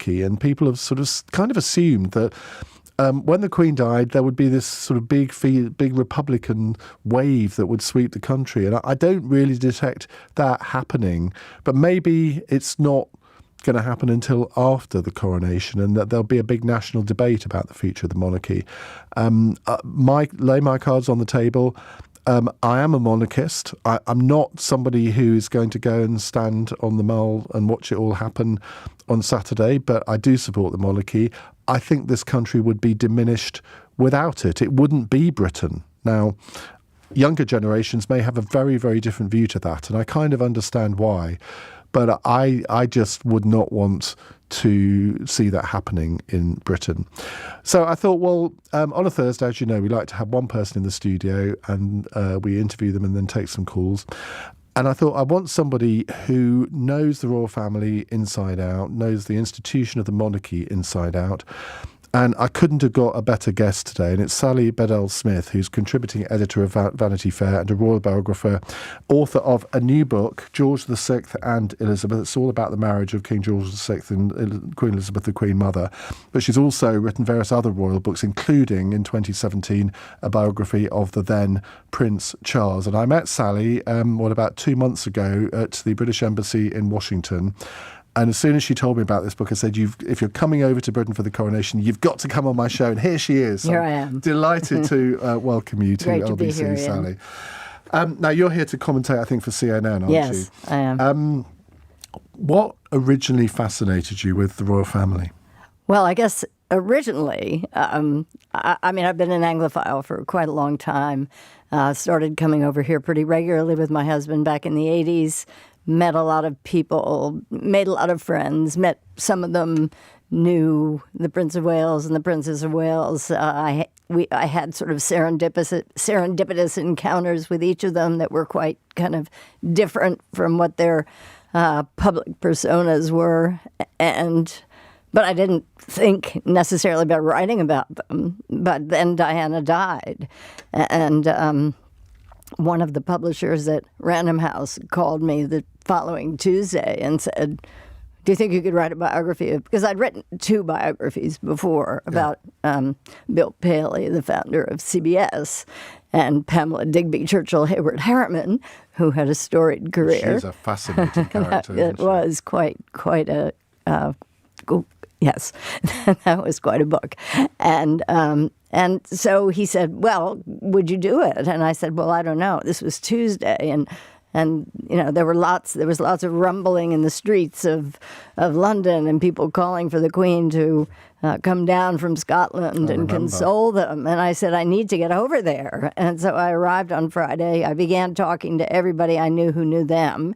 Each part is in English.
monarchy, and people have sort of kind of assumed that when the Queen died, there would be this sort of big Republican wave that would sweep the country. And I don't really detect that happening. But maybe it's not going to happen until after the coronation, and that there'll be a big national debate about the future of the monarchy. Lay my cards on the table. I am a monarchist. I'm not somebody who is going to go and stand on the Mall and watch it all happen on Saturday, but I do support the monarchy. I think this country would be diminished without it. It wouldn't be Britain. Now, younger generations may have a very, very different view to that, and I kind of understand why. But I just would not want to see that happening in Britain. So I thought, well, on a Thursday, as you know, we like to have one person in the studio, and we interview them and then take some calls. And I thought, I want somebody who knows the royal family inside out, knows the institution of the monarchy inside out. And I couldn't have got a better guest today. And it's Sally Bedell Smith, who's contributing editor of Vanity Fair and a royal biographer, author of a new book, George VI and Elizabeth. It's all about the marriage of King George VI and Queen Elizabeth, the Queen Mother. But she's also written various other royal books, including, in 2017, a biography of the then Prince Charles. And I met Sally, about 2 months ago at the British Embassy in Washington. And as soon as she told me about this book, I said, if you're coming over to Britain for the coronation, you've got to come on my show. And here she is. Here I am. Delighted to welcome you to Great to LBC, be here, Sally. Now, you're here to commentate, I think, for CNN, aren't you? Yes, I am. What originally fascinated you with the royal family? Well, I guess originally, I've been an Anglophile for quite a long time. Started coming over here pretty regularly with my husband back in the 80s. Met a lot of people, made a lot of friends, met some of them, knew the Prince of Wales and the Princess of Wales. I had sort of serendipitous encounters with each of them that were quite kind of different from what their public personas were. But I didn't think necessarily about writing about them. But then Diana died. And one of the publishers at Random House called me the following Tuesday and said, do you think you could write a biography of, because I'd written 2 biographies before about Bill Paley, the founder of CBS, and Pamela Digby Churchill Hayward Harriman, who had a storied career. She's a fascinating character. It was quite a yes, that was quite a book. And so he said, well, would you do it? And I said, well, I don't know. This was Tuesday, and there was lots of rumbling in the streets of London, and people calling for the Queen to come down from Scotland and console them. And I said, I need to get over there. And so I arrived on Friday. I began talking to everybody I knew who knew them.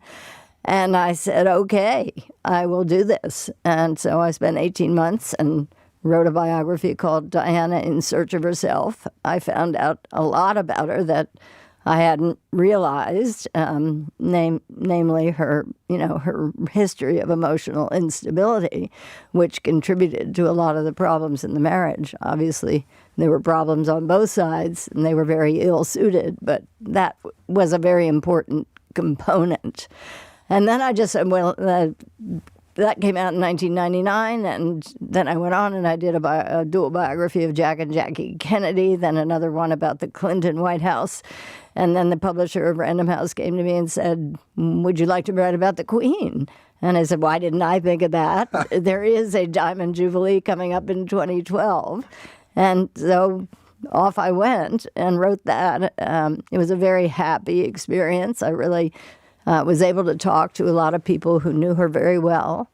And I said, okay, I will do this. And so I spent 18 months and wrote a biography called Diana in Search of Herself. I found out a lot about her that I hadn't realized, namely her history of emotional instability, which contributed to a lot of the problems in the marriage. Obviously, there were problems on both sides, and they were very ill-suited, but that was a very important component. And then I just said, well, that came out in 1999, and then I went on and I did a dual biography of Jack and Jackie Kennedy, then another one about the Clinton White House. And then the publisher of Random House came to me and said, would you like to write about the Queen? And I said, why didn't I think of that? There is a Diamond Jubilee coming up in 2012. And so off I went and wrote that. It was a very happy experience. I really was able to talk to a lot of people who knew her very well.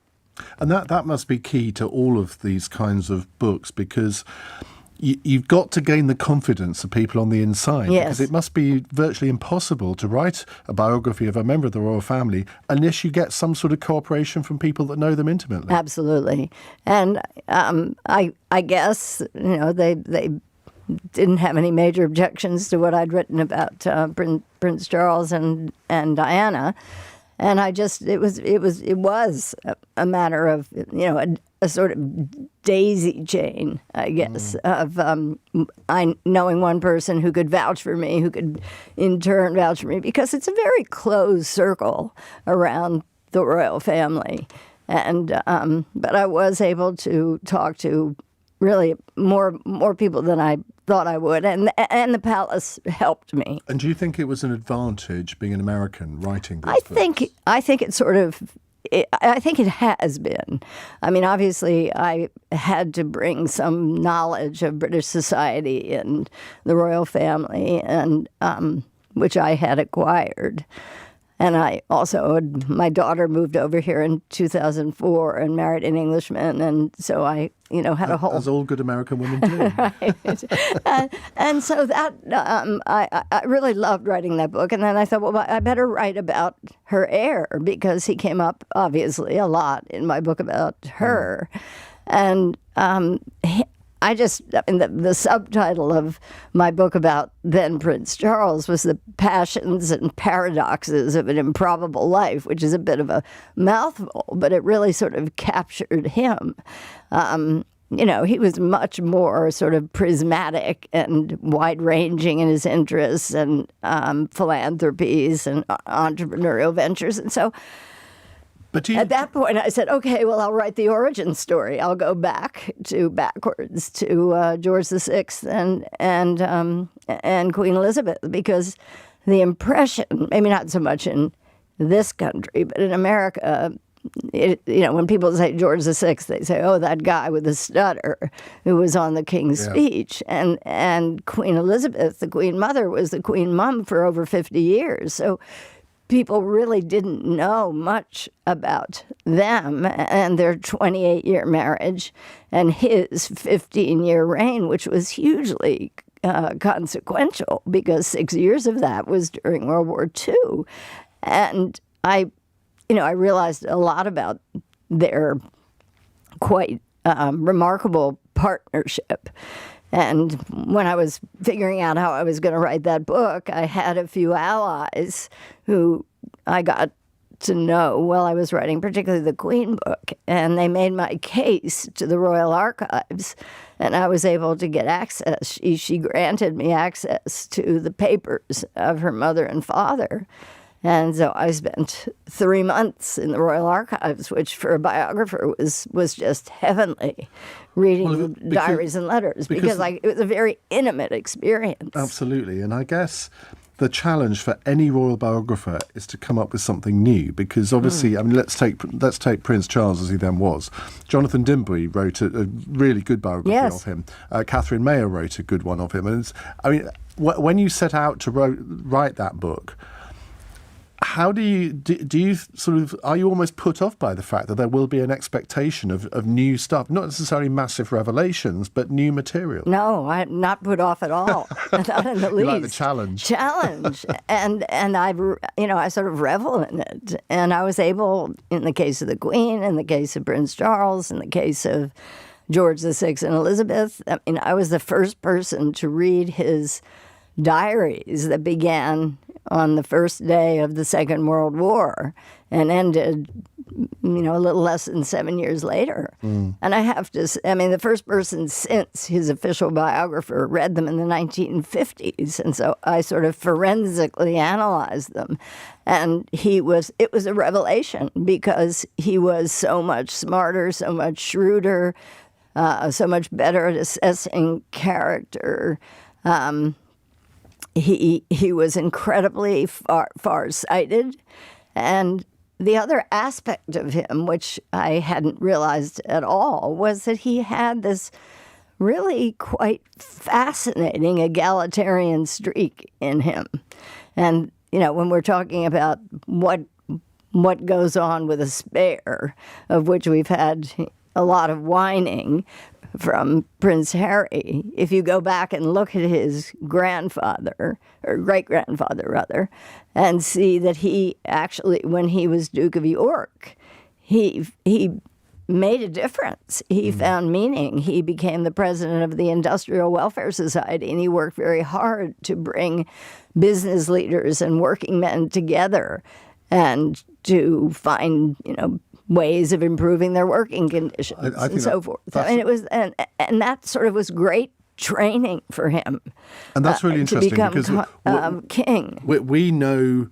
And that must be key to all of these kinds of books, because you've got to gain the confidence of people on the inside. Yes. Because it must be virtually impossible to write a biography of a member of the royal family unless you get some sort of cooperation from people that know them intimately. Absolutely. And I guess, they didn't have any major objections to what I'd written about Prince Charles and Diana, and it was a matter of a sort of daisy chain, I guess, of knowing one person who could vouch for me, who could in turn vouch for me, because it's a very closed circle around the royal family. But I was able to talk to really more people than I thought I would, and the palace helped me. And do you think it was an advantage being an American writing this book? I think it sort of. I think it has been. I mean, obviously, I had to bring some knowledge of British society and the royal family, and which I had acquired. And I also, my daughter moved over here in 2004 and married an Englishman, and so I, had a whole. As all good American women do. Right. and so that I really loved writing that book, and then I thought, well, I better write about her heir because he came up obviously a lot in my book about her, and. The subtitle of my book about then Prince Charles was The Passions and Paradoxes of an Improbable Life, which is a bit of a mouthful, but it really sort of captured him. He was much more sort of prismatic and wide-ranging in his interests and philanthropies and entrepreneurial ventures. And so at that point, I said, okay, well, I'll write the origin story. I'll go backwards to George VI and Queen Elizabeth, because the impression, maybe not so much in this country, but in America, when people say George VI, they say, oh, that guy with the stutter who was on the King's speech. And Queen Elizabeth, the Queen Mother, was the Queen Mum for over 50 years. So people really didn't know much about them and their 28-year marriage and his 15-year reign, which was hugely consequential because 6 years of that was during World War II. And I realized a lot about their quite remarkable partnership. And when I was figuring out how I was going to write that book, I had a few allies who I got to know while I was writing, particularly the Queen book. And they made my case to the Royal Archives, and I was able to get access. She granted me access to the papers of her mother and father. And so I spent 3 months in the Royal Archives, which for a biographer was just heavenly, reading diaries and letters, because it was a very intimate experience. Absolutely. And I guess the challenge for any royal biographer is to come up with something new, because obviously, let's take Prince Charles as he then was. Jonathan Dimbleby wrote a really good biography of him. Catherine Mayer wrote a good one of him. And when you set out to write that book, how do you sort of, are you almost put off by the fact that there will be an expectation of new stuff, not necessarily massive revelations, but new material? No, I'm not put off at all. Not in the least. You like the challenge. and I sort of revel in it. And I was able, in the case of the Queen, in the case of Prince Charles, in the case of George VI and Elizabeth, I was the first person to read his diaries that began on the first day of the Second World War and ended, a little less than 7 years later. And I have to say, the first person since his official biographer read them in the 1950s. And so I sort of forensically analyzed them. And it was a revelation because he was so much smarter, so much shrewder, so much better at assessing character. He was incredibly far-sighted. And the other aspect of him, which I hadn't realized at all, was that he had this really quite fascinating egalitarian streak in him. And, when we're talking about what goes on with a spare, of which we've had a lot of whining from Prince Harry, if you go back and look at his grandfather, or great-grandfather rather, and see that he actually, when he was Duke of York, he made a difference. He found meaning. He became the president of the Industrial Welfare Society, and he worked very hard to bring business leaders and working men together and to find, ways of improving their working conditions and so forth. It was, and that sort of was great training for him. And that's really interesting to become because king. We know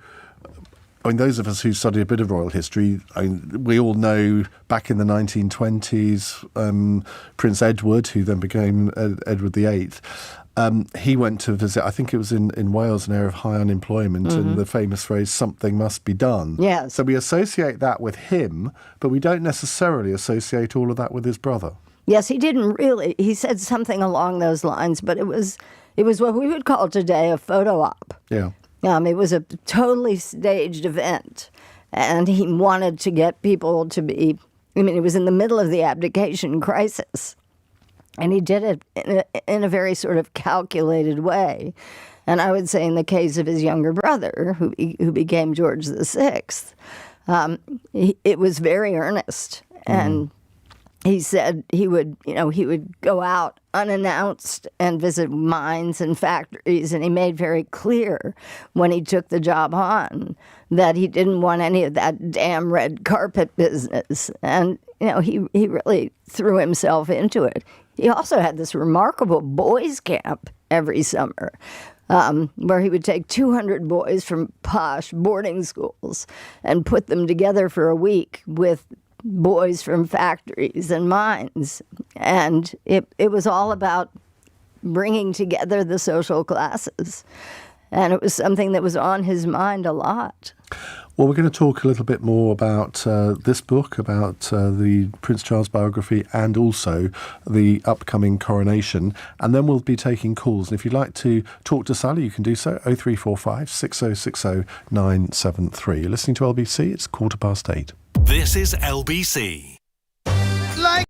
I mean, those of us who study a bit of royal history, we all know back in the 1920s, Prince Edward, who then became Edward VIII, he went to visit, I think it was in Wales, an area of high unemployment, and the famous phrase, something must be done. Yes. So we associate that with him, but we don't necessarily associate all of that with his brother. Yes, he didn't really. He said something along those lines, but it was what we would call today a photo op. Yeah. It was a totally staged event, and he wanted to get people to be, it was in the middle of the abdication crisis, and he did it in a very sort of calculated way. And I would say in the case of his younger brother, who became George VI, it was very earnest, and he said he would go out unannounced and visit mines and factories, and he made very clear when he took the job on that he didn't want any of that damn red carpet business. And, he really threw himself into it. He also had this remarkable boys' camp every summer, where he would take 200 boys from posh boarding schools and put them together for a week with boys from factories and mines. And it was all about bringing together the social classes. And it was something that was on his mind a lot. Well, we're going to talk a little bit more about this book, about the Prince Charles biography, and also the upcoming coronation. And then we'll be taking calls. And if you'd like to talk to Sally, you can do so, 0345 6060 973. You're listening to LBC. It's 8:15. This is LBC. Like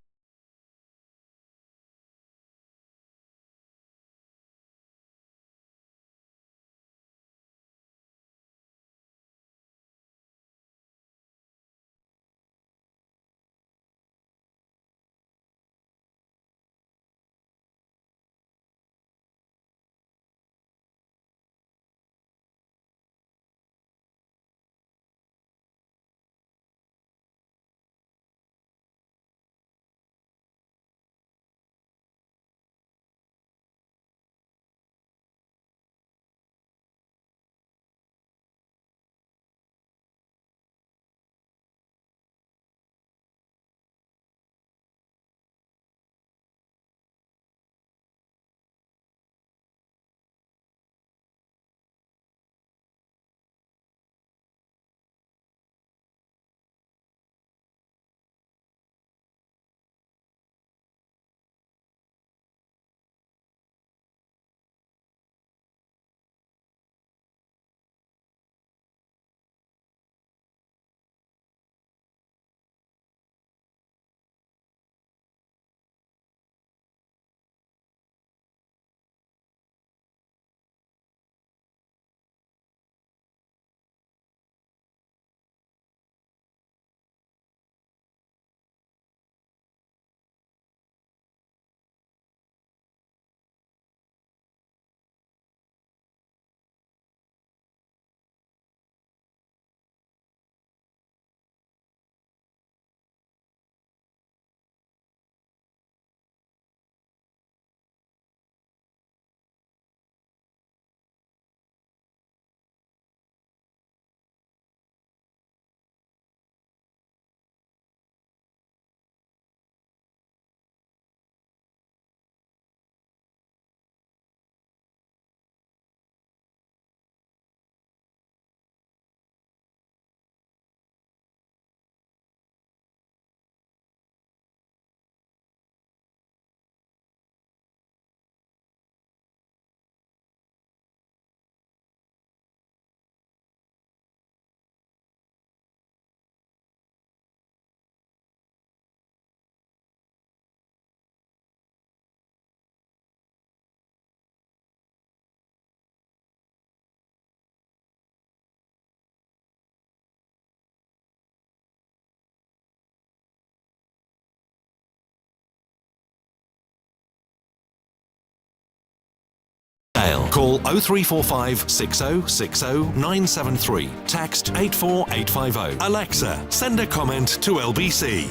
Dale. Call 0345 6060 973. Text 84850. Alexa, send a comment to LBC.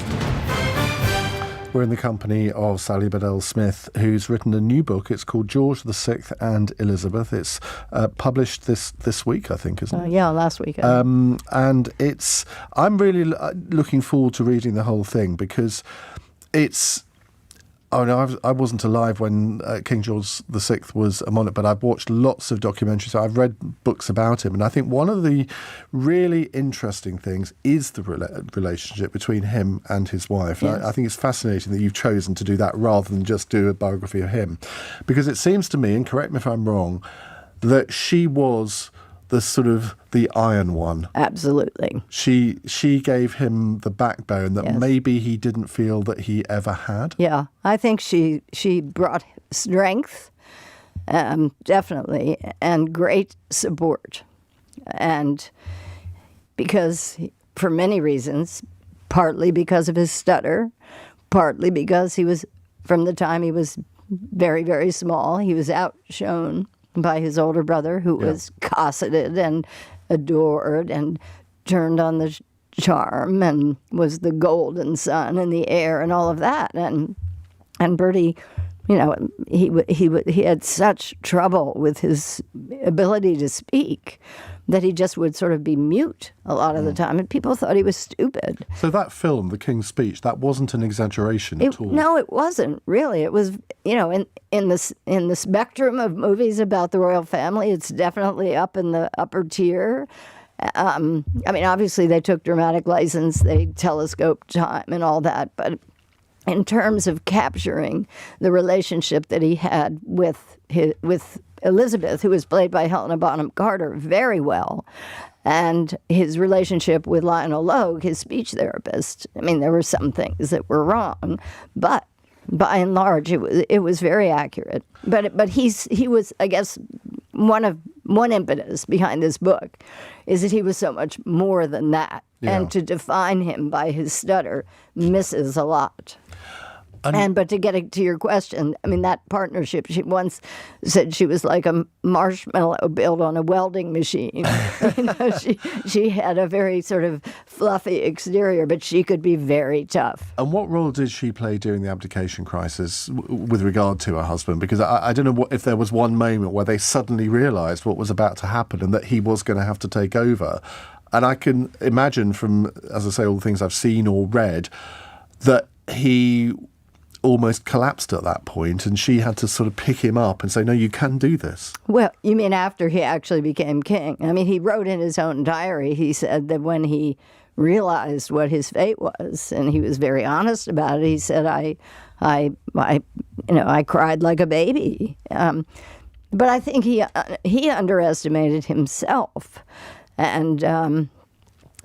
We're in the company of Sally Bedell Smith, who's written a new book. It's called George VI and Elizabeth. It's published this week, I think, isn't it? Yeah, last week. And I'm really looking forward to reading the whole thing because it's. Oh no, I wasn't alive when King George VI was a monarch, but I've watched lots of documentaries. I've read books about him, and I think one of the really interesting things is the relationship between him and his wife. Yes. And I think it's fascinating that you've chosen to do that rather than just do a biography of him, because it seems to me, and correct me if I'm wrong, that she was the iron one. Absolutely. She gave him the backbone that Yes. maybe he didn't feel that he ever had. Yeah, I think she brought strength, definitely, and great support. And because, for many reasons, partly because of his stutter, partly because he was, from the time he was very, very small, he was outshone by his older brother, who was cosseted and adored and turned on the charm and was the golden son and the heir and all of that. And Bertie, he had such trouble with his ability to speak that he just would sort of be mute a lot of the time, and people thought he was stupid. So that film, The King's Speech, that wasn't an exaggeration at all. No, it wasn't really. It was, in the spectrum of movies about the royal family, it's definitely up in the upper tier. Obviously they took dramatic license, they telescoped time and all that, but in terms of capturing the relationship that he had with Elizabeth, who was played by Helena Bonham Carter very well, and his relationship with Lionel Logue, his speech therapist. There were some things that were wrong, but by and large, it was very accurate. But he was, I guess, one impetus behind this book is that he was so much more than that, and to define him by his stutter misses a lot. But to get to your question, that partnership, she once said she was like a marshmallow built on a welding machine. She had a very sort of fluffy exterior, but she could be very tough. And what role did she play during the abdication crisis with regard to her husband? Because I don't know if there was one moment where they suddenly realised what was about to happen and that he was going to have to take over. And I can imagine from, as I say, all the things I've seen or read, that he almost collapsed at that point, and she had to sort of pick him up and say, no, you can do this. Well, you mean after he actually became king? He wrote in his own diary, he said that when he realized what his fate was, and he was very honest about it, he said, I cried like a baby. But I think he underestimated himself, and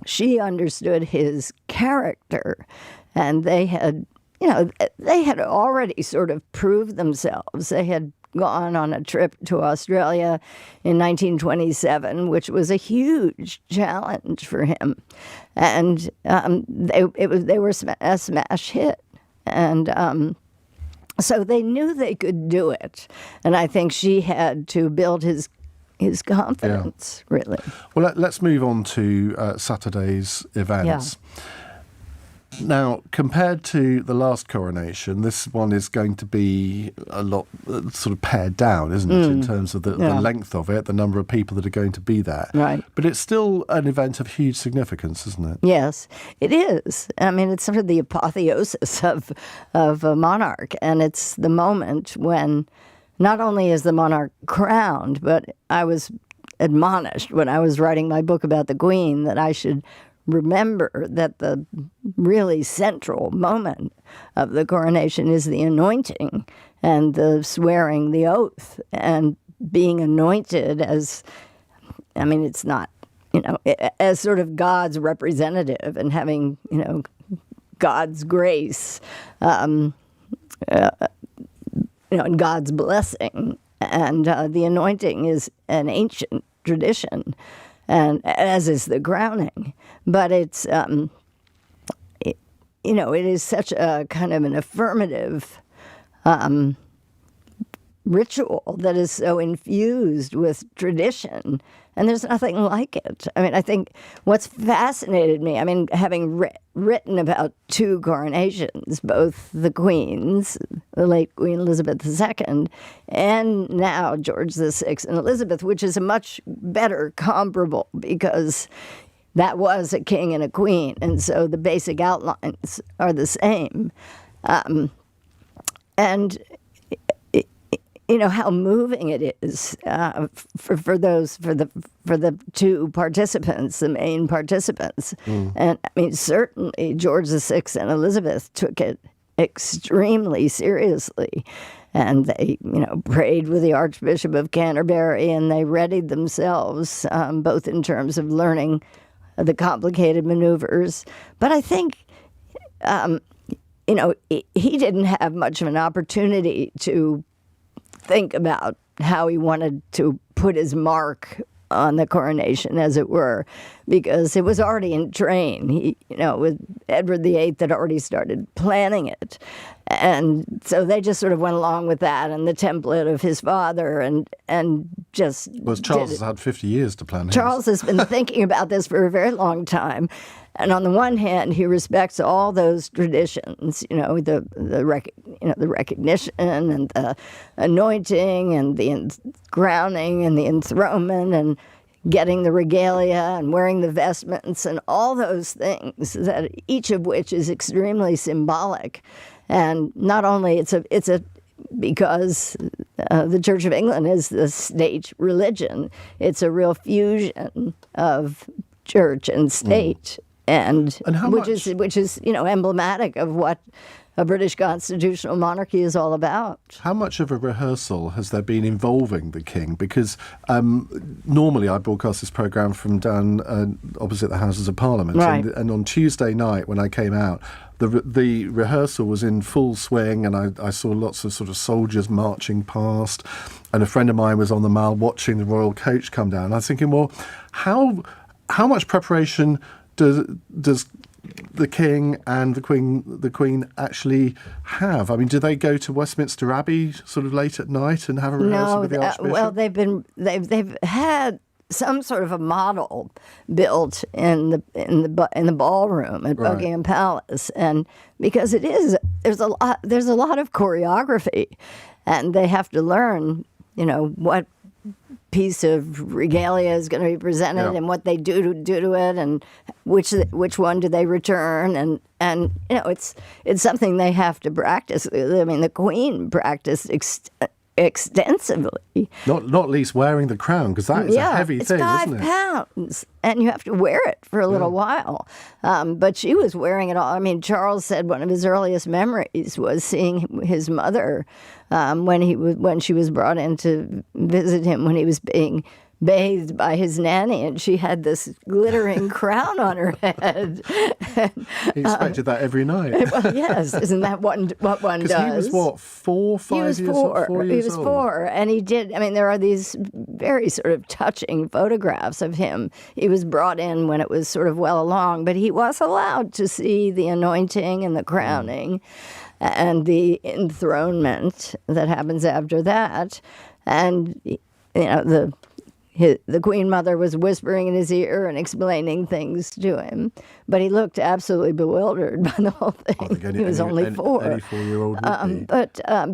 she understood his character, and they had already sort of proved themselves. They had gone on a trip to Australia in 1927, which was a huge challenge for him, and they were a smash hit, and so they knew they could do it. And I think she had to build his confidence, really. Well, let's move on to Saturday's events. Yeah. Now, compared to the last coronation, this one is going to be a lot sort of pared down, isn't it, in terms of the length of it, the number of people that are going to be there. Right. But it's still an event of huge significance, isn't it? Yes, it is. It's sort of the apotheosis of a monarch, and it's the moment when not only is the monarch crowned, but I was admonished when I was writing my book about the Queen that I should remember that the really central moment of the coronation is the anointing and the swearing the oath and being anointed as, it's not, as sort of God's representative and having, God's grace, and God's blessing. And the anointing is an ancient tradition, and as is the crowning. But it's, it is such a kind of an affirmative ritual that is so infused with tradition, and there's nothing like it. I mean, I think what's fascinated me, I mean, having written about two coronations, both the Queen's, the late Queen Elizabeth II, and now George VI and Elizabeth, which is a much better comparable because that was a king and a queen, and so the basic outlines are the same. And you know how moving it is for the two participants, the main participants, and I mean certainly George VI and Elizabeth took it extremely seriously, and they prayed with the Archbishop of Canterbury, and they readied themselves both in terms of learning the complicated maneuvers. But I think he didn't have much of an opportunity to think about how he wanted to put his mark on the coronation, as it were, because it was already in train. He, with Edward VIII had already started planning it. And so they just sort of went along with that and the template of his father and just... Well, Charles has had 50 years to plan his. Charles has been thinking about this for a very long time. And on the one hand, he respects all those traditions, the recognition and the anointing and the crowning and the enthronement and getting the regalia and wearing the vestments and all those things, that each of which is extremely symbolic. And not only it's a because the Church of England is the state religion, it's a real fusion of church and state. And which is emblematic of what a British constitutional monarchy is all about. How much of a rehearsal has there been involving the King? Because normally I broadcast this programme from down opposite the Houses of Parliament, right. and on Tuesday night when I came out, the rehearsal was in full swing, and I saw lots of sort of soldiers marching past, and a friend of mine was on the Mall watching the royal coach come down. I was thinking, well, how much preparation does the King and the Queen actually have? I mean, do they go to Westminster Abbey sort of late at night and have a rehearsal with the Archbishop? Well, they've had some sort of a model built in the ballroom at Buckingham Palace, and because there's a lot of choreography, and they have to learn what piece of regalia is going to be presented and what they do to it, and which one do they return, and it's something they have to practice. I mean, the Queen practiced extensively. Not least wearing the crown, because that is a heavy thing, isn't it? It's 5 pounds, and you have to wear it for a little while. But she was wearing it all. I mean, Charles said one of his earliest memories was seeing his mother when she was brought in to visit him when he was being bathed by his nanny, and she had this glittering crown on her head. He expected that every night. Well, yes, isn't that what one does? Because he was, what, 4 years old? He was 4, and he did. I mean, there are these very sort of touching photographs of him. He was brought in when it was sort of well along, but he was allowed to see the anointing and the crowning and the enthronement that happens after that. And, the Queen Mother was whispering in his ear and explaining things to him, but he looked absolutely bewildered by the whole thing. He was only 4. Any 4-year-old would be.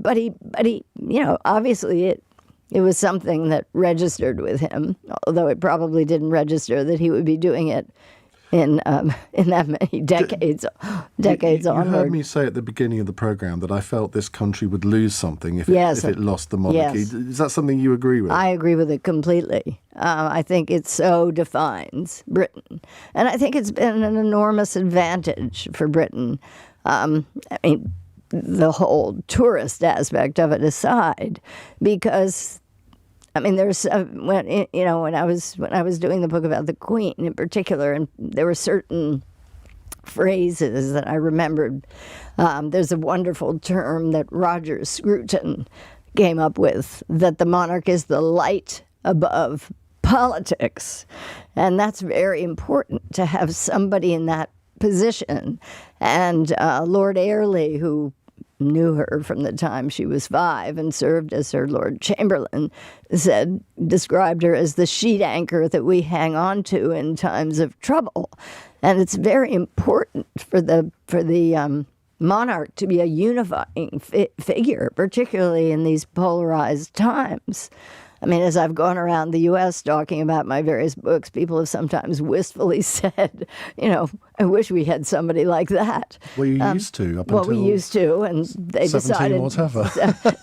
But he, obviously it was something that registered with him, although it probably didn't register that he would be doing it in that many decades onward. You heard me say at the beginning of the programme that I felt this country would lose something if it lost the monarchy. Yes. Is that something you agree with? I agree with it completely. I think it so defines Britain. And I think it's been an enormous advantage for Britain. I mean, the whole tourist aspect of it aside, because I mean, there's when I was doing the book about the Queen in particular, and there were certain phrases that I remembered. There's a wonderful term that Roger Scruton came up with, that the monarch is the light above politics, and that's very important to have somebody in that position. And Lord Airlie, who knew her from the time she was 5 and served as her Lord Chamberlain, described her as the sheet anchor that we hang on to in times of trouble. And it's very important for the monarch to be a unifying figure, particularly in these polarized times. I mean, as I've gone around the U.S. talking about my various books, people have sometimes wistfully said, I wish we had somebody like that. Well, you used to up well, until we used to, and they 17 decided whatever.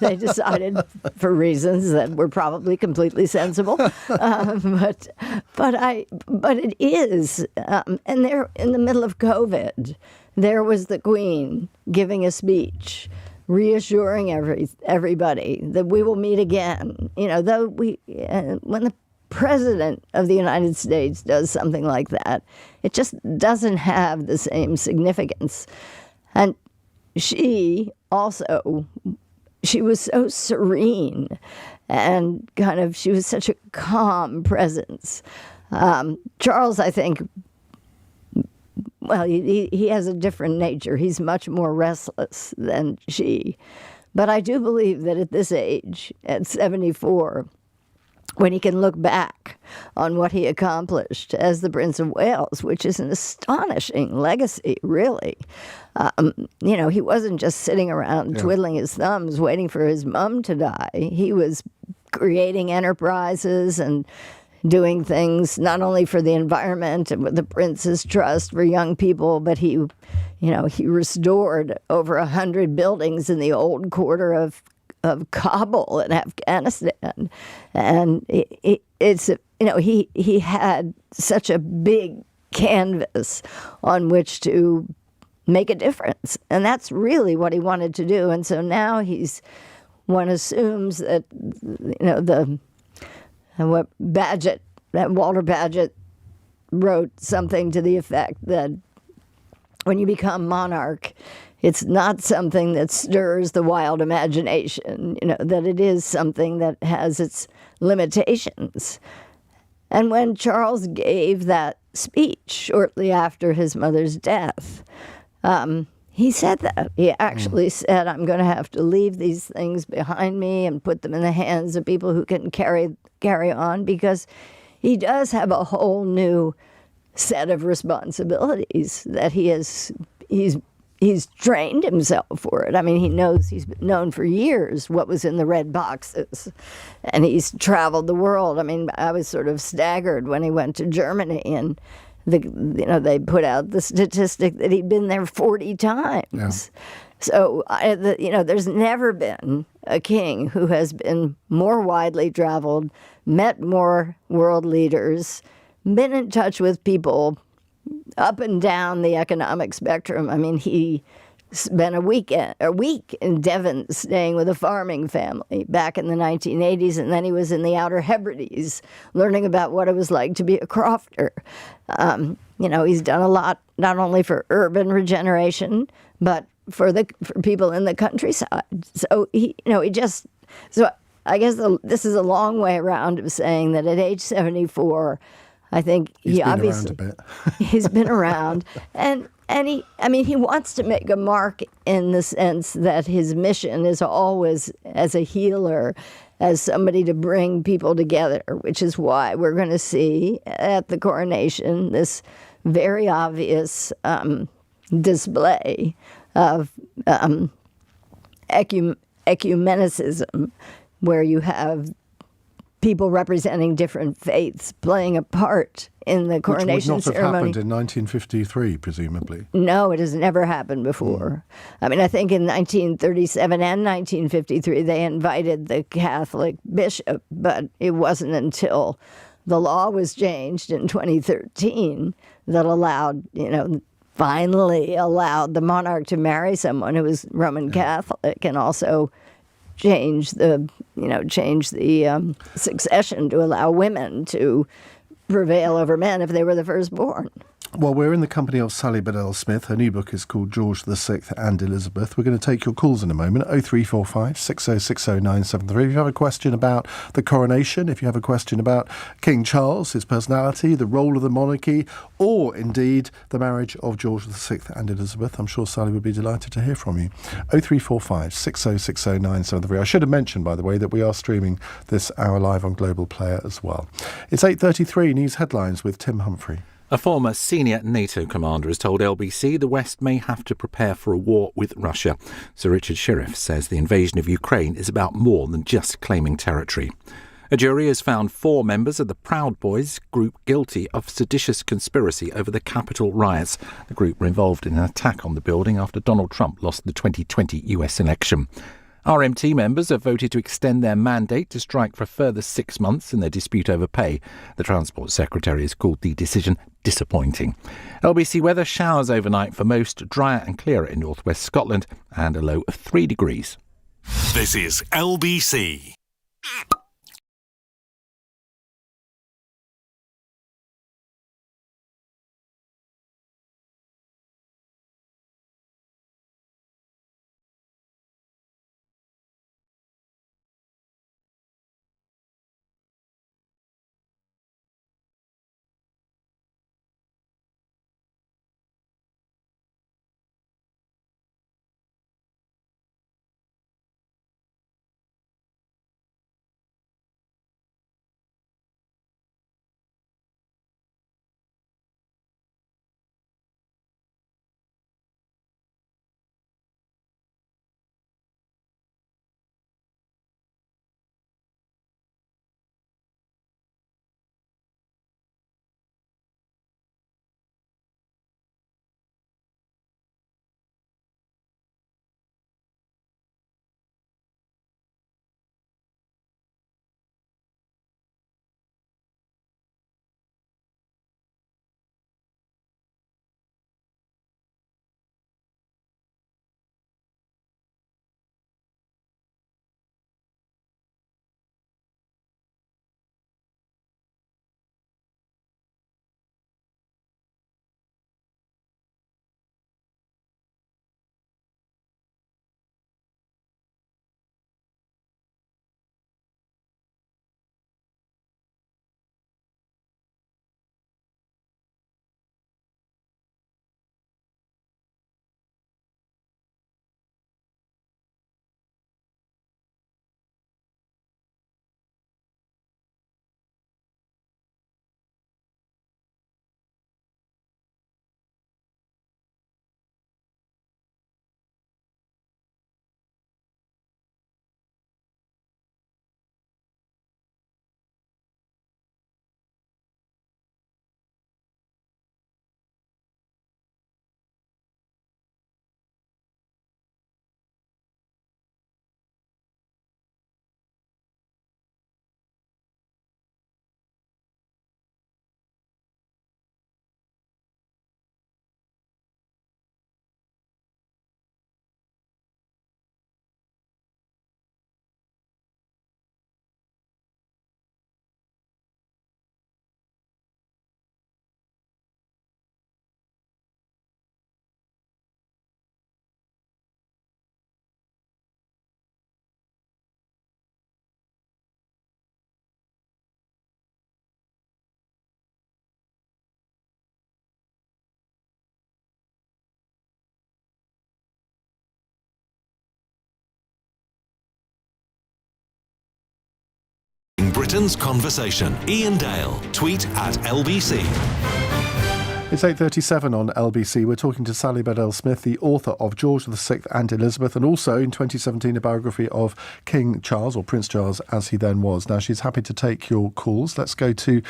they decided for reasons that were probably completely sensible. But it is, and they're in the middle of COVID. There was the Queen giving a speech, reassuring everybody that we will meet again. Though when the President of the United States does something like that, it just doesn't have the same significance. And she was so serene and she was such a calm presence. Charles, I think, well, he has a different nature. He's much more restless than she. But I do believe that at this age, at 74, when he can look back on what he accomplished as the Prince of Wales, which is an astonishing legacy, really. He wasn't just sitting around twiddling his thumbs waiting for his mum to die. He was creating enterprises and doing things not only for the environment and with the Prince's Trust for young people, but he restored over 100 buildings in the old quarter of Kabul in Afghanistan, and he had such a big canvas on which to make a difference, and that's really what he wanted to do. And so now one assumes that Walter Bagehot wrote something to the effect that when you become monarch, it's not something that stirs the wild imagination, that it is something that has its limitations. And when Charles gave that speech shortly after his mother's death, he said that. He actually said, I'm going to have to leave these things behind me and put them in the hands of people who can carry on, because he does have a whole new set of responsibilities that he's trained himself for it. I mean, he's known for years what was in the red boxes, and he's traveled the world. I mean, I was sort of staggered when he went to Germany, and they put out the statistic that he'd been there 40 times. Yeah. So, there's never been a king who has been more widely traveled, met more world leaders, been in touch with people up and down the economic spectrum. I mean, he spent a week in Devon staying with a farming family back in the 1980s, and then he was in the Outer Hebrides learning about what it was like to be a crofter. He's done a lot, not only for urban regeneration, but for people in the countryside. So So I guess this is a long way around of saying that at age 74, I think he obviously been around a bit. He's been around, and he wants to make a mark in the sense that his mission is always as a healer, as somebody to bring people together, which is why we're going to see at the coronation this very obvious display of ecumenicism, where you have people representing different faiths playing a part in the coronation ceremony. Which would not have happened in 1953, presumably. No, it has never happened before. I mean, I think in 1937 and 1953 they invited the Catholic bishop, but it wasn't until the law was changed in 2013 that finally allowed the monarch to marry someone who was Roman Catholic, and also change the succession to allow women to prevail over men if they were the firstborn. Well, we're in the company of Sally Bedell Smith. Her new book is called George VI and Elizabeth. We're going to take your calls in a moment. 0345 6060 973. If you have a question about the coronation, if you have a question about King Charles, his personality, the role of the monarchy, or indeed the marriage of George VI and Elizabeth, I'm sure Sally would be delighted to hear from you. 0345 6060 973. I should have mentioned, by the way, that we are streaming this hour live on Global Player as well. It's 8:33 news headlines with Tim Humphrey. A former senior NATO commander has told LBC the West may have to prepare for a war with Russia. Sir Richard Shirreff says the invasion of Ukraine is about more than just claiming territory. A jury has found 4 members of the Proud Boys group guilty of seditious conspiracy over the Capitol riots. The group were involved in an attack on the building after Donald Trump lost the 2020 US election. RMT members have voted to extend their mandate to strike for a further 6 months in their dispute over pay. The Transport Secretary has called the decision disappointing. LBC weather: showers overnight for most, drier and clearer in northwest Scotland, and a low of 3 degrees. This is LBC. Britain's conversation. Iain Dale. Tweet at LBC. It's 8:37 on LBC. We're talking to Sally Bedell Smith, the author of George VI and Elizabeth, and also in 2017 a biography of King Charles, or Prince Charles as he then was. Now, she's happy to take your calls. Let's go to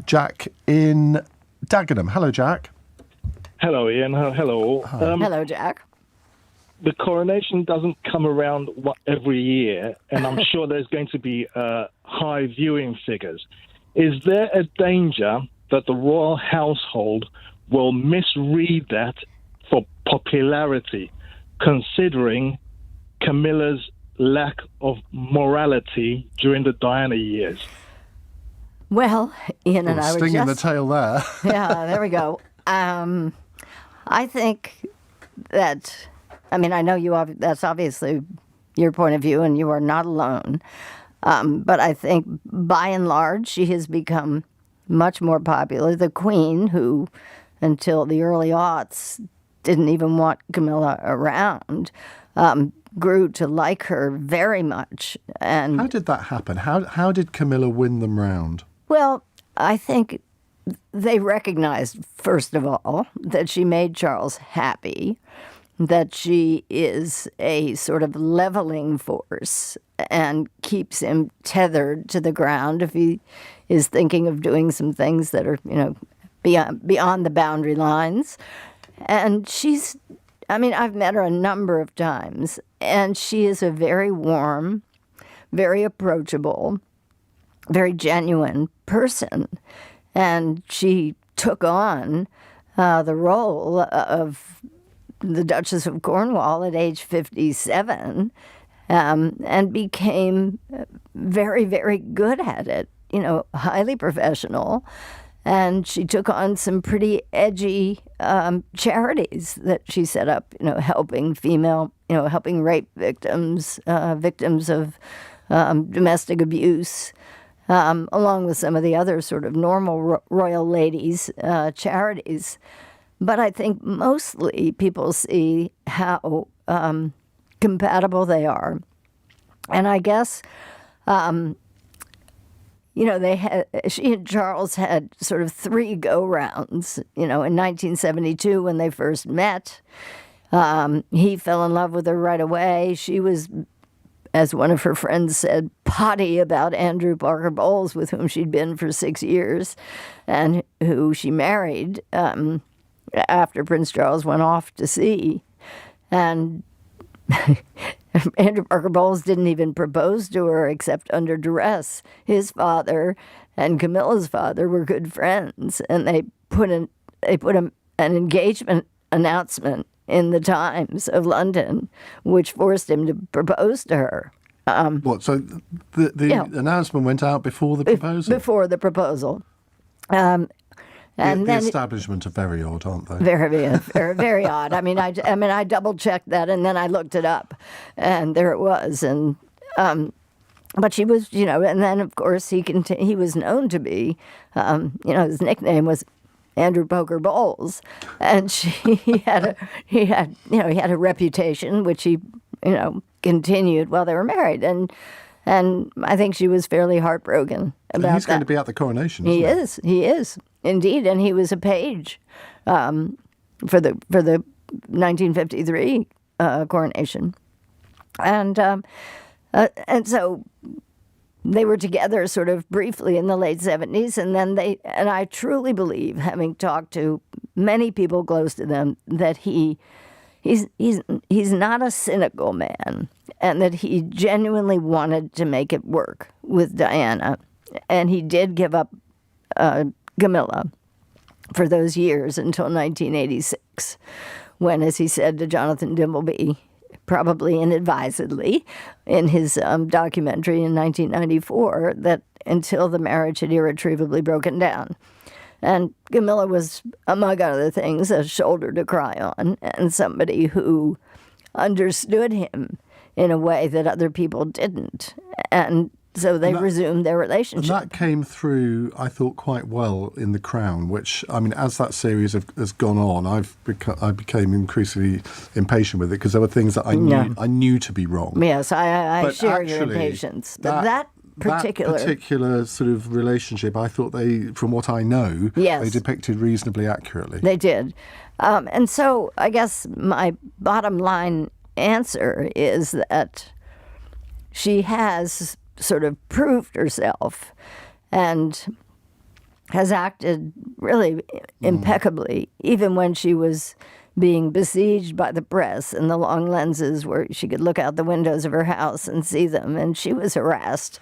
Jack in Dagenham. Hello, Jack. Hello, Ian. Hello. Hello, Jack. The coronation doesn't come around every year, and I'm sure there's going to be high viewing figures. Is there a danger that the royal household will misread that for popularity, considering Camilla's lack of morality during the Diana years? Well, Ian and I were stinging just... the tail there. Yeah, there we go. I think that, I mean, I know that's obviously your point of view, and you are not alone. But I think, by and large, she has become much more popular. The Queen, who, until the early aughts, didn't even want Camilla around, grew to like her very much. And How did that happen? How did Camilla win them round? well, I think they recognized, first of all, that she made Charles happy, that she is a sort of leveling force and keeps him tethered to the ground if he is thinking of doing some things that are, beyond the boundary lines. And I've met her a number of times, and she is a very warm, very approachable, very genuine person. And she took on the role of the Duchess of Cornwall at age 57 and became very, very good at it, highly professional. And she took on some pretty edgy charities that she set up, helping helping rape victims, victims of domestic abuse, along with some of the other sort of normal royal ladies' charities. But I think mostly people see how compatible they are. And I guess, she and Charles had sort of 3 go-rounds. In 1972 when they first met, he fell in love with her right away. She was, as one of her friends said, potty about Andrew Parker Bowles, with whom she'd been for 6 years, and who she married after Prince Charles went off to sea. And Andrew Parker Bowles didn't even propose to her except under duress. His father and Camilla's father were good friends, and they put an engagement announcement in the Times of London, which forced him to propose to her. So the announcement went out before the proposal? Before the proposal. And the establishment are very odd, aren't they? Very, very, very odd. I double checked that, and then I looked it up, and there it was. And but she was, and then of course he was known to be, his nickname was Andrew Poker Bowles, and he had a reputation which he continued while they were married, and I think she was fairly heartbroken about that. He's going to be at the coronation. He is indeed, and he was a page for the 1953 coronation, and so they were together sort of briefly in the late 70s, and then and I truly believe, having talked to many people close to them, that he's not a cynical man, and that he genuinely wanted to make it work with Diana, and he did give up Camilla for those years until 1986, when, as he said to Jonathan Dimbleby, probably inadvisedly, in his documentary in 1994, that until the marriage had irretrievably broken down. And Camilla was, among other things, a shoulder to cry on, and somebody who understood him in a way that other people didn't. And so they resumed their relationship. And that came through, I thought, quite well in The Crown, which, as that series has gone on, I became increasingly impatient with it, because there were things that I knew to be wrong. Yes, I share your impatience. But that particular sort of relationship, I thought from what I know, they depicted reasonably accurately. They did. And so I guess my bottom line answer is that she has sort of proved herself and has acted really impeccably, even when she was being besieged by the press and the long lenses where she could look out the windows of her house and see them. And she was harassed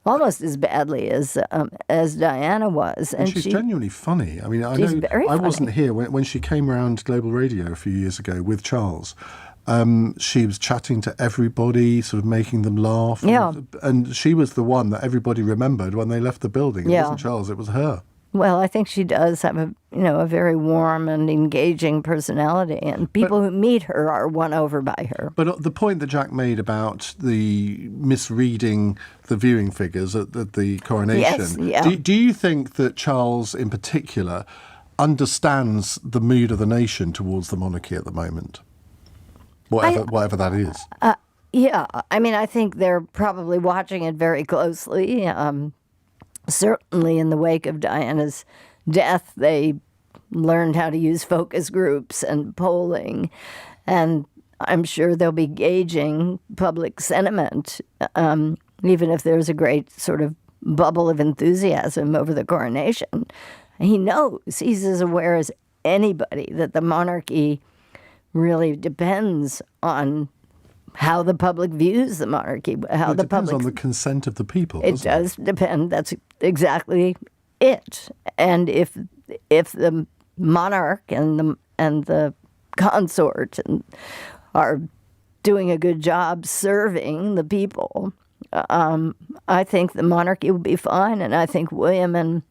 almost as badly as Diana was. And she's genuinely funny. She's very funny. I wasn't here when she came around Global Radio a few years ago with Charles. She was chatting to everybody, sort of making them laugh. Yeah. And she was the one that everybody remembered when they left the building. It wasn't Charles, it was her. Well, I think she does have a very warm and engaging personality, and people who meet her are won over by her. But the point that Jack made about the misreading the viewing figures at the coronation, Yes, yeah. do you think that Charles in particular understands the mood of the nation towards the monarchy at the moment? Whatever that is. Yeah, I mean, I think they're probably watching it very closely. Certainly in the wake of Diana's death, they learned how to use focus groups and polling. And I'm sure they'll be gauging public sentiment, even if there's a great sort of bubble of enthusiasm over the coronation. He knows, he's as aware as anybody that the monarchy really depends on how the public views the monarchy, how It the depends public... on the consent of the people, It doesn't does depend. That's exactly it. And if the monarch and the consort are doing a good job serving the people, I think the monarchy will be fine. And I think William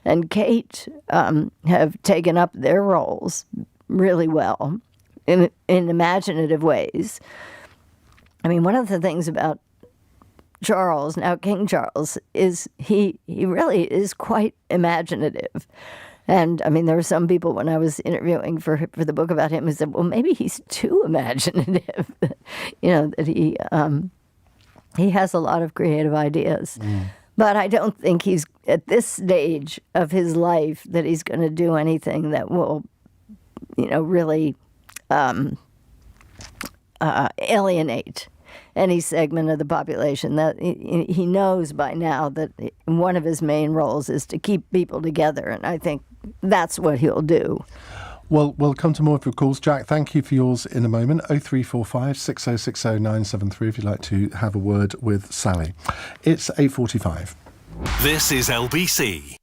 and Kate have taken up their roles really well in imaginative ways. I mean, one of the things about Charles, now King Charles, is he really is quite imaginative. And I mean, there were some people when I was interviewing for the book about him who said, well, maybe he's too imaginative, that he has a lot of creative ideas. But I don't think he's, at this stage of his life, that he's going to do anything that will, really alienate any segment of the population. That he knows by now that one of his main roles is to keep people together, and I think that's what he'll do. Well, we'll come to more of your calls. Jack, thank you for yours in a moment. 0345 6060 973 if you'd like to have a word with Sally. It's 8:45. This is LBC.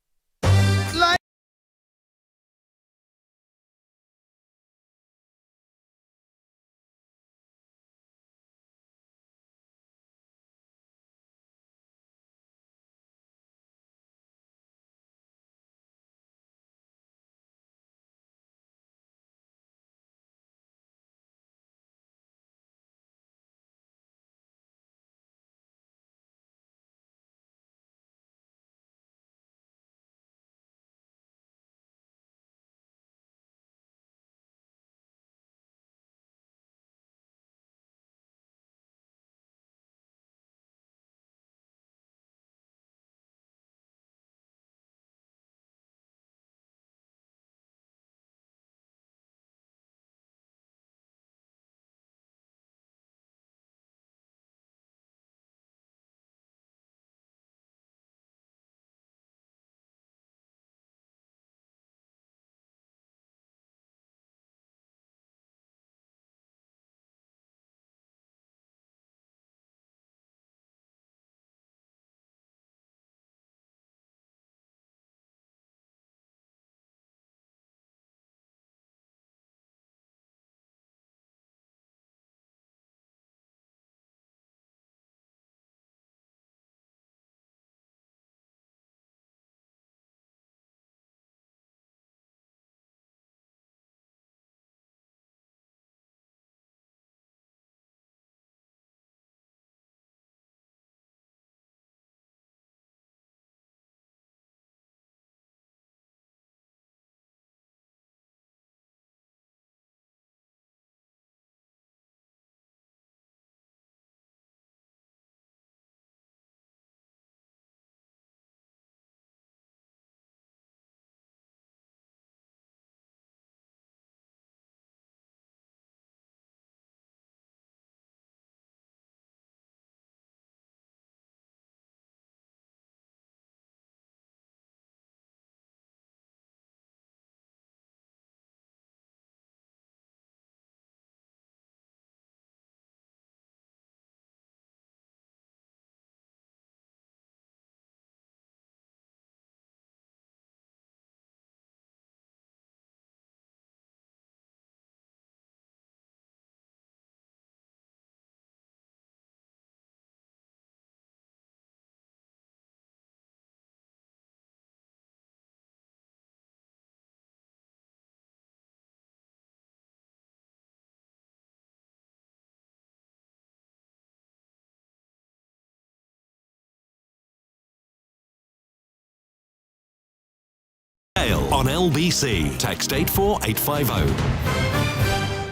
Dale on LBC. Text 84850.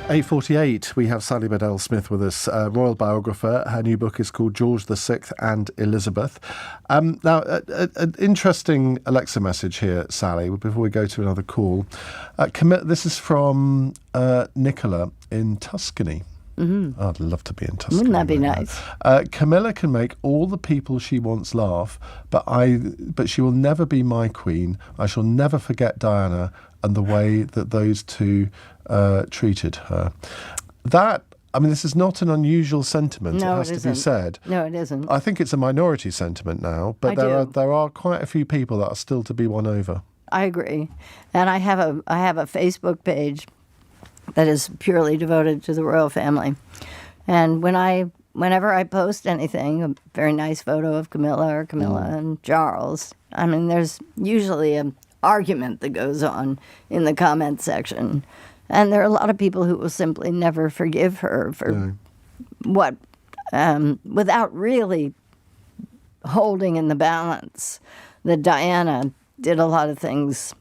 8:48, we have Sally Bedell Smith with us, royal biographer. Her new book is called George VI and Elizabeth. Now, an interesting Alexa message here, Sally, before we go to another call. This is from Nicola in Tuscany. Mm-hmm. I'd love to be in Tuscany. Wouldn't that be nice? Camilla can make all the people she wants laugh, but she will never be my queen. I shall never forget Diana and the way that those two treated her. This is not an unusual sentiment, No, it has to be said. No, it isn't. I think it's a minority sentiment now, but there are quite a few people that are still to be won over. I agree. And I have a Facebook page that is purely devoted to the royal family. And whenever I post anything, a very nice photo of Camilla and Charles, there's usually an argument that goes on in the comment section. And there are a lot of people who will simply never forgive her for without really holding in the balance that Diana did a lot of things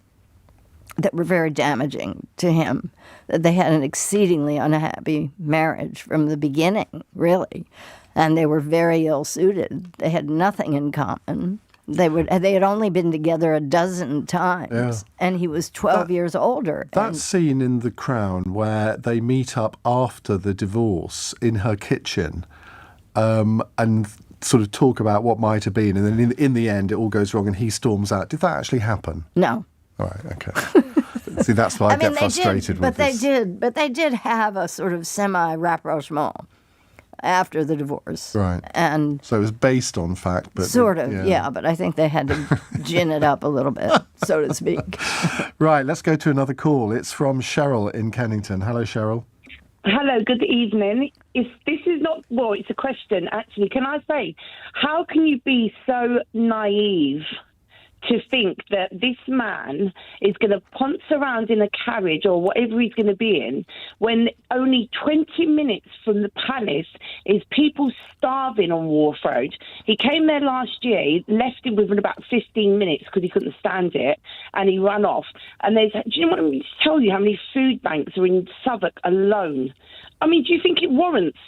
that were very damaging to him, that they had an exceedingly unhappy marriage from the beginning, really. And they were very ill-suited. They had nothing in common. They had only been together a dozen times, and he was 12 years older. That scene in The Crown where they meet up after the divorce in her kitchen and sort of talk about what might have been, and then in the end it all goes wrong and he storms out. Did that actually happen? No. All right, okay. See, that's why I get frustrated with this. But they did have a sort of semi-rapprochement after the divorce. Right. And so it was based on fact, but... Sort of, yeah, but I think they had to gin it up a little bit, so to speak. Right, let's go to another call. It's from Cheryl in Kennington. Hello, Cheryl. Hello, good evening. It's a question, actually. Can I say, how can you be so naive to think that this man is going to ponce around in a carriage or whatever he's going to be in when only 20 minutes from the palace is people starving on Wharf Road? He came there last year, he left him within about 15 minutes because he couldn't stand it, and he ran off. And do you know what I mean? To tell you how many food banks are in Southwark alone? Do you think it warrants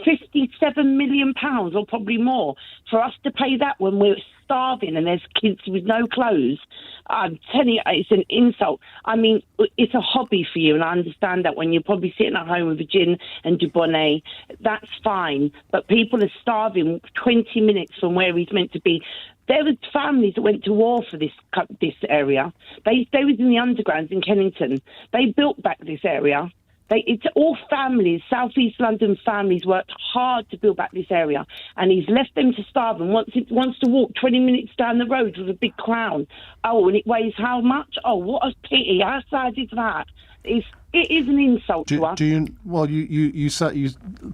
£57 million or probably more for us to pay that when we're starving and there's kids with no clothes? I'm telling you, it's an insult. It's a hobby for you, and I understand that when you're probably sitting at home with a gin and Dubonnet, that's fine. But people are starving 20 minutes from where he's meant to be. There was families that went to war for this area. They was in the undergrounds in Kennington. They built back this area. It's all families, South East London families worked hard to build back this area, and he's left them to starve and wants to walk 20 minutes down the road with a big crown. Oh, and it weighs how much? Oh, what a pity. How sad is that? It is an insult to us. You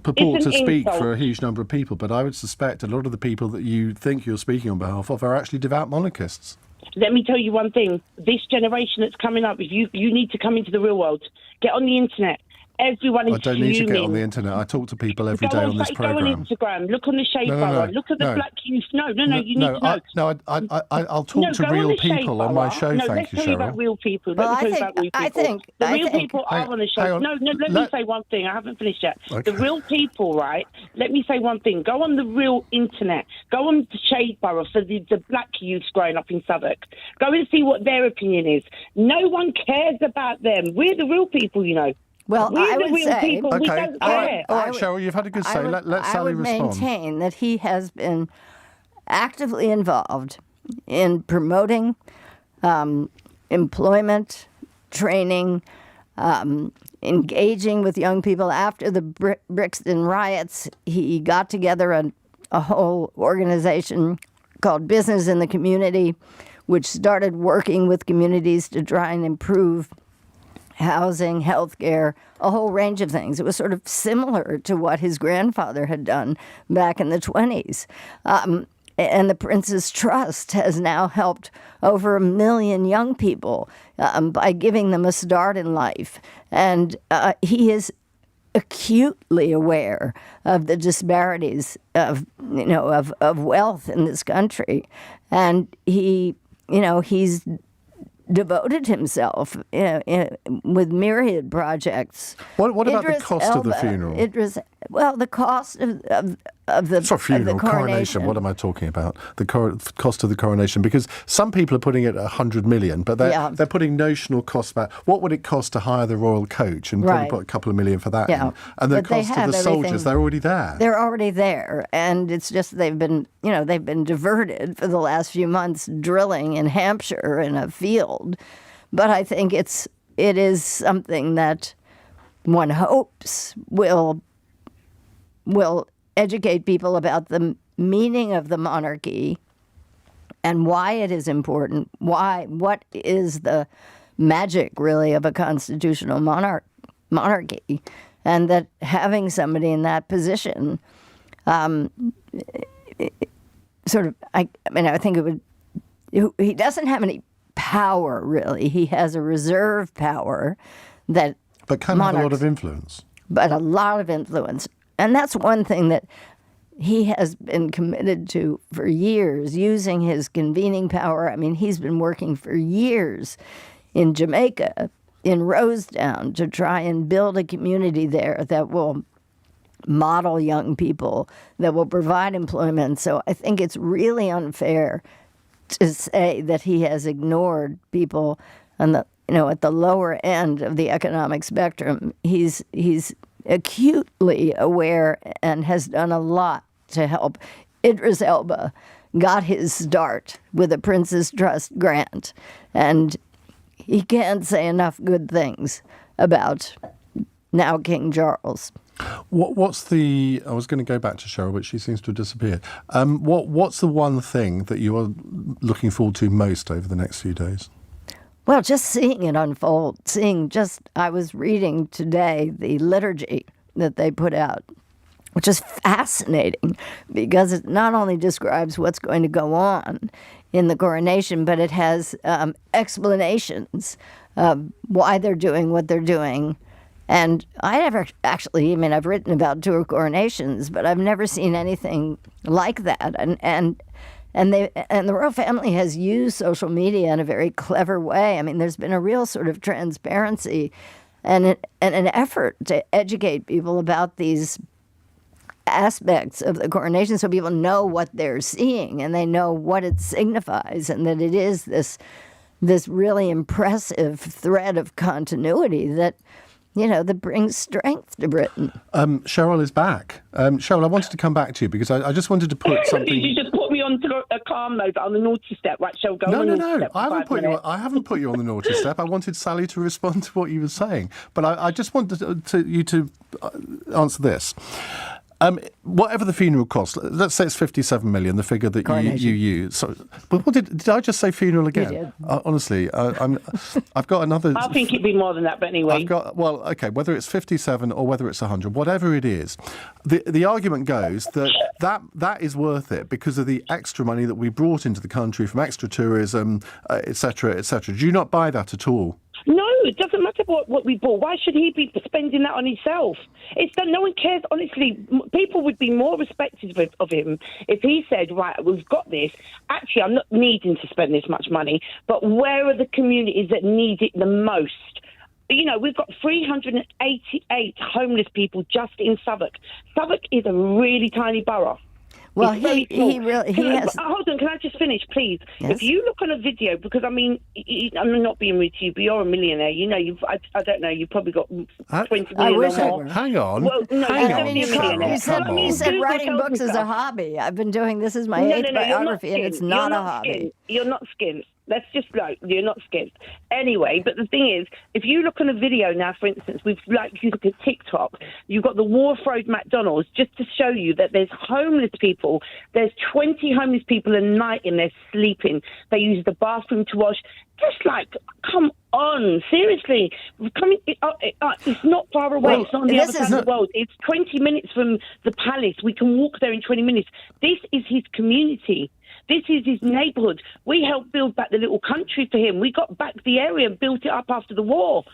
purport to speak for a huge number of people, but I would suspect a lot of the people that you think you're speaking on behalf of are actually devout monarchists. Let me tell you one thing. This generation that's coming up, if you need to come into the real world, get on the internet. Everyone is I don't need to get on the internet. I talk to people every day on this programme. Go on Instagram. Look on the Shade Borough. Look at the Black Youth. You need to know. I'll talk to real people on my show. Thank you, Cheryl. Let's talk about real people. I think the real people are on the show. No, let me say one thing. I haven't finished yet. Okay. The real people, right? Let me say one thing. Go on the real internet. Go on the Shade Borough for the Black youths growing up in Southwark. Go and see what their opinion is. No one cares about them. We're the real people, you know. Well, I would say... People. We don't care. All right, Cheryl, you've had a good say. Let Sally respond. I would maintain that he has been actively involved in promoting employment, training, engaging with young people. After the Brixton riots, he got together a whole organization called Business in the Community, which started working with communities to try and improve housing, healthcare, a whole range of things. It was sort of similar to what his grandfather had done back in the 1920s. And the Prince's Trust has now helped over 1 million young people by giving them a start in life. And he is acutely aware of the disparities of wealth in this country. And he's devoted himself with myriad projects. What about the cost of the funeral? The cost of the funeral, of the coronation. What am I talking about? The cost of the coronation, because some people are putting it at 100 million, but they're putting notional costs back. What would it cost to hire the royal coach, and probably put a couple of million for that? Yeah. In. And the But cost of the soldiers, they're already there. They're already there, and it's just they've been diverted for the last few months drilling in Hampshire in a field. But I think it is something that one hopes will educate people about the meaning of the monarchy and why it is important, what is the magic, really, of a constitutional monarchy, and that having somebody in that position, I think it would. He doesn't have any power, really. He has a reserve power but can have a lot of influence. But a lot of influence. And that's one thing that he has been committed to for years, using his convening power. I mean, he's been working for years in Jamaica, in Rosetown, to try and build a community there that will model young people, that will provide employment. So I think it's really unfair to say that he has ignored people on the at the lower end of the economic spectrum. He's acutely aware and has done a lot to help. Idris Elba got his start with a Prince's Trust grant, and he can't say enough good things about now King Charles. What's the? I was going to go back to Cheryl, but she seems to have disappeared. What's the one thing that you are looking forward to most over the next few days? Well, just seeing it unfold. I was reading today the liturgy that they put out, which is fascinating because it not only describes what's going to go on in the coronation, but it has explanations of why they're doing what they're doing. And I've written about tour coronations, but I've never seen anything like that. And the royal family has used social media in a very clever way. I mean, there's been a real sort of transparency and an effort to educate people about these aspects of the coronation, so people know what they're seeing and they know what it signifies, and that it is this really impressive thread of continuity that brings strength to Britain. Cheryl is back. Cheryl, I wanted to come back to you because I just wanted to put something. You just put me on to a calm note on the naughty step, right? Cheryl, go on. No. I haven't put you on the naughty step. I wanted Sally to respond to what you were saying, but I just wanted you to answer this. Whatever the funeral cost, let's say it's 57 million, the figure that you use. So, but did I just say funeral again? You did. Honestly, I've got another. I think it'd be more than that, but anyway. Whether it's 57 or whether it's 100, whatever it is, the argument goes that is worth it because of the extra money that we brought into the country from extra tourism, etc., etc. Do you not buy that at all? No, it doesn't matter what we bought. Why should he be spending that on himself? It's that no one cares. Honestly, people would be more respectful of him if he said, right, we've got this. Actually, I'm not needing to spend this much money, but where are the communities that need it the most? We've got 388 homeless people just in Southwark. Southwark is a really tiny borough. Well, he has. Hold on, can I just finish, please? Yes. If you look on a video, because I'm not being rude to you, but you're a millionaire. I don't know. You've probably got 20 million or more. Hang on. Well, no, hang on. You said writing books is a hobby. I've been doing this is my eighth biography, and it's not a hobby. You're not skint. Let's just you're not skint. Anyway, but the thing is, if you look on a video now, for instance, you look at TikTok, you've got the Wharf Road McDonald's, just to show you that there's homeless people. There's 20 homeless people a night in there sleeping. They use the bathroom to wash. Just come on, seriously. It's not far away. It's not on the other side of the world. It's 20 minutes from the palace. We can walk there in 20 minutes. This is his community. This is his neighbourhood. We helped build back the little country for him. We got back the area and built it up after the war.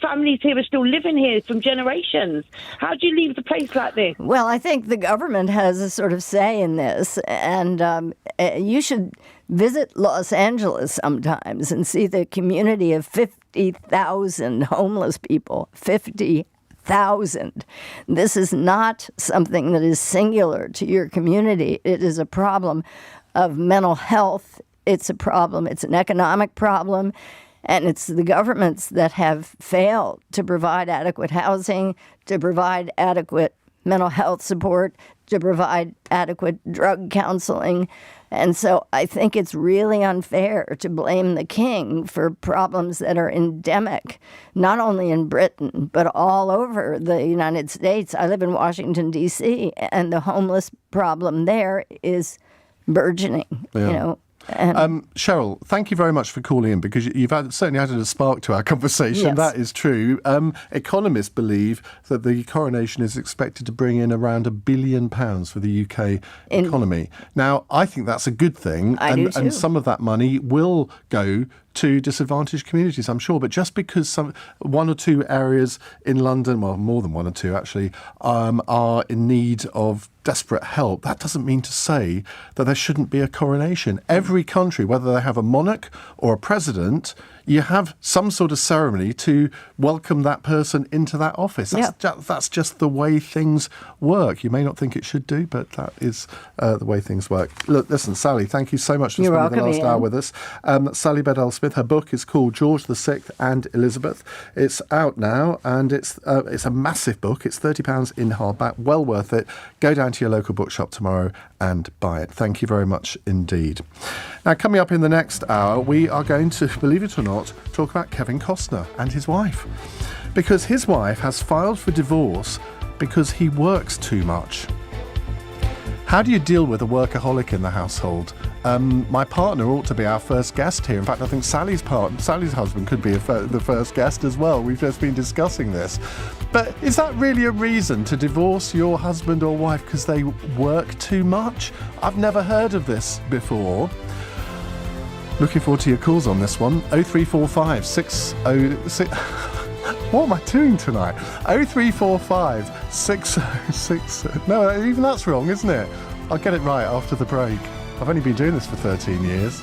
Families here are still living here from generations. How do you leave the place like this? Well, I think the government has a sort of say in this, and you should visit Los Angeles sometimes and see the community of 50,000 homeless people. 50,000. This is not something that is singular to your community. It is a problem of mental health. It's a problem. It's an economic problem. And it's the governments that have failed to provide adequate housing, to provide adequate mental health support, to provide adequate drug counseling. And so I think it's really unfair to blame the king for problems that are endemic, not only in Britain, but all over the United States. I live in Washington, D.C., and the homeless problem there is burgeoning, you know. Cheryl, thank you very much for calling in, because you've certainly added a spark to our conversation. Yes. That is true. Economists believe that the coronation is expected to bring in around £1 billion for the UK economy. Now, I think that's a good thing. I do too. And some of that money will go to disadvantaged communities, I'm sure. But just because one or two areas in London, well, more than one or two actually, are in need of desperate help, that doesn't mean to say that there shouldn't be a coronation. Every country, whether they have a monarch or a president, you have some sort of ceremony to welcome that person into that office. That's just the way things work. You may not think it should do, but that is the way things work. Look, listen, Sally, thank you so much for spending the last hour with us. Sally Bedell Smith, her book is called George VI and Elizabeth. It's out now, and it's a massive book. It's £30 in hardback, well worth it. Go down to your local bookshop tomorrow and buy it. Thank you very much indeed. Now, coming up in the next hour, we are going to, believe it or not, talk about Kevin Costner and his wife. Because his wife has filed for divorce because he works too much. How do you deal with a workaholic in the household? My partner ought to be our first guest here. In fact, I think Sally's husband could be the first guest as well. We've just been discussing this. But is that really a reason to divorce your husband or wife because they work too much? I've never heard of this before. Looking forward to your calls on this one. 0345 606... What am I doing tonight? 0345 606... No, even that's wrong, isn't it? I'll get it right after the break. I've only been doing this for 13 years.